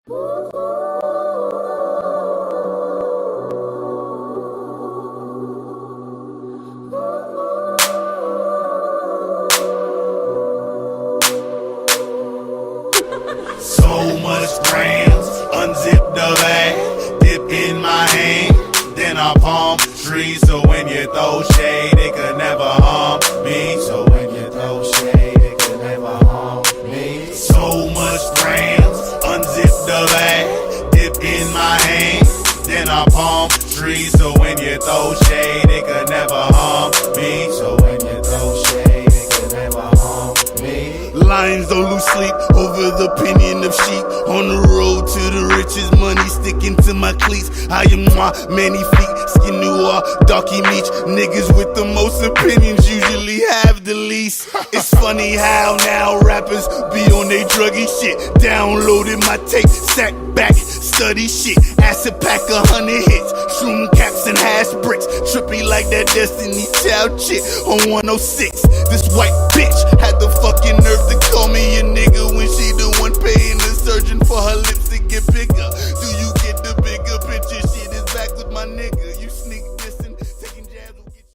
So much grams, unzip the bag, dip in my hand, then I palm trees. So when you throw shade, it could never harm me. So when you throw shade, it could never harm me. So much grams, unzip the bag, dip in my hand, then I palm trees. So when you throw shade, it could never harm me. So when you throw shade, it could never harm me. Lions don't lose sleep over the opinion of sheep. On the road to the riches, money sticking to my cleats. I am my many feet, skin noir, darky meat. Niggas with the most opinions usually have the least. It's funny how now rappers be on they druggy shit. Downloaded my tape, sat back, study shit. Acid pack 100 hits, shroom caps and hash bricks. Trippy like that Destiny Child chick on 106. This white bitch